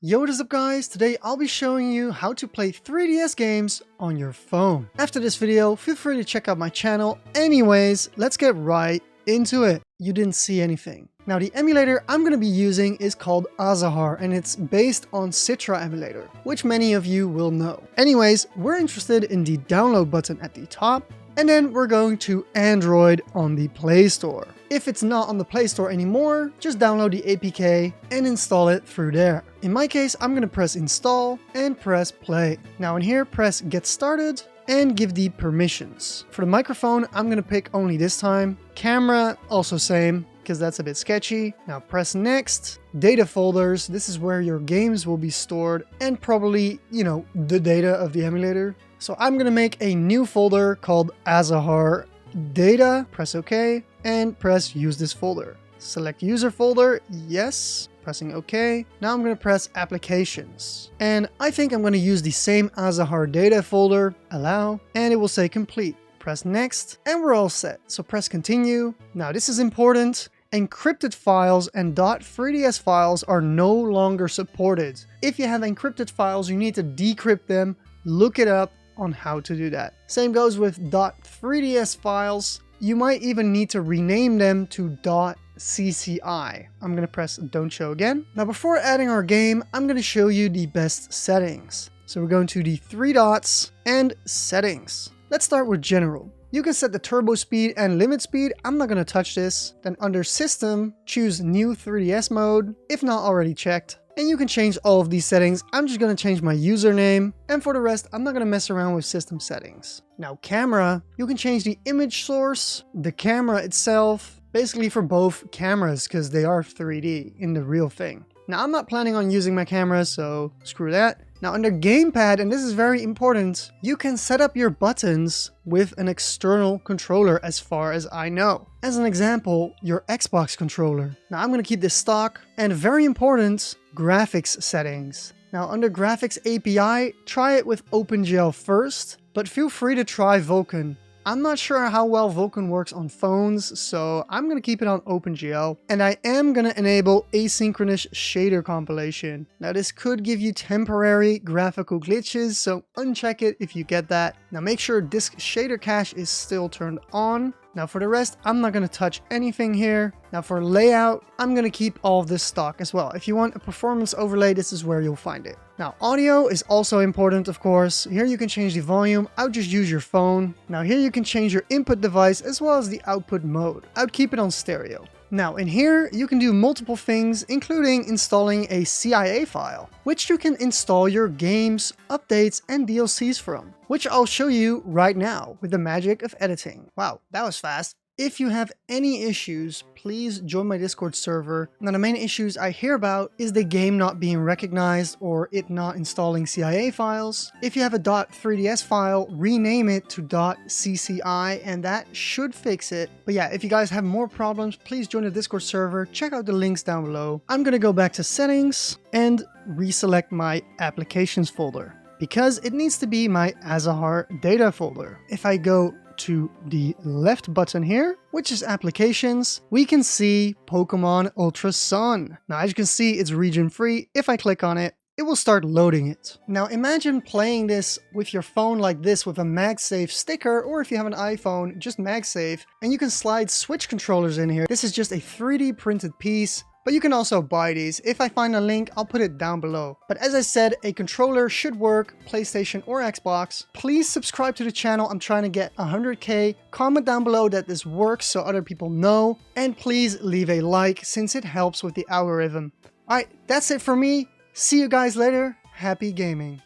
Yo, what is up guys? Today I'll be showing you how to play 3DS games on your phone. After this video, feel free to check out my channel. Anyways, let's get right into it. You didn't see anything. Now the emulator I'm going to be using is called Azuhar and it's based on Citra emulator, which many of you will know. Anyways, we're interested in the download button at the top, and then we're going to Android on the Play Store. If it's not on the Play Store anymore, just download the APK and install it through there. In my case, I'm going to press install and press play. Now in here, press get started and give the permissions. For the microphone, I'm going to pick only this time. Camera, also same, because that's a bit sketchy. Now press next. Data folders, this is where your games will be stored and probably, the data of the emulator. So I'm going to make a new folder called Azuhar Data, press OK, and press use this folder. Select user folder, yes, pressing OK. Now I'm going to press applications. And I think I'm going to use the same Azuhar Data folder, allow, and it will say complete. Press next, and we're all set. So press continue. Now this is important. Encrypted files and .3ds files are no longer supported. If you have encrypted files, you need to decrypt them. Look it up on how to do that. Same goes with .3ds files. You might even need to rename them to .cci. I'm going to press don't show again. Now before adding our game, I'm going to show you the best settings. So we're going to the three dots and settings. Let's start with general. You can set the turbo speed and limit speed. I'm not going to touch this. Then under system, choose new 3ds mode, if not already checked. And you can change all of these settings. I'm just going to change my username. And for the rest, I'm not going to mess around with system settings. Now camera, you can change the image source, the camera itself, basically for both cameras because they are 3D in the real thing. Now I'm not planning on using my camera, so screw that. Now under gamepad, and this is very important, you can set up your buttons with an external controller as far as I know. As an example, your Xbox controller. Now I'm going to keep this stock, and very important, graphics settings. Now under graphics API, try it with OpenGL first, but feel free to try Vulkan. I'm not sure how well Vulkan works on phones, so I'm going to keep it on OpenGL. And I am going to enable asynchronous shader compilation. Now this could give you temporary graphical glitches, so uncheck it if you get that. Now make sure disk shader cache is still turned on. Now for the rest, I'm not going to touch anything here. Now for layout, I'm going to keep all of this stock as well. If you want a performance overlay, this is where you'll find it. Now audio is also important, of course. Here you can change the volume. I would just use your phone. Now here you can change your input device as well as the output mode. I would keep it on stereo. Now in here, you can do multiple things, including installing a CIA file, which you can install your games, updates, and DLCs from, which I'll show you right now with the magic of editing. Wow, that was fast. If you have any issues, please join my Discord server. Now the main issues I hear about is the game not being recognized or it not installing CIA files. If you have a .3ds file, rename it to .cci and that should fix it. But yeah, if you guys have more problems, please join the Discord server. Check out the links down below. I'm gonna go back to settings and reselect my applications folder because it needs to be my Azuhar data folder. If I go to the left button here, which is applications, we can see Pokemon Ultra Sun. Now as you can see, it's region free. If I click on it, it will start loading it. Now imagine playing this with your phone like this with a MagSafe sticker, or if you have an iPhone, just MagSafe, and you can slide Switch controllers in here. This is just a 3D printed piece. But you can also buy these. If I find a link, I'll put it down below. But as I said, a controller should work, PlayStation or Xbox. Please subscribe to the channel. I'm trying to get 100K. Comment down below that this works so other people know. And please leave a like since it helps with the algorithm. Alright, that's it for me. See you guys later. Happy gaming.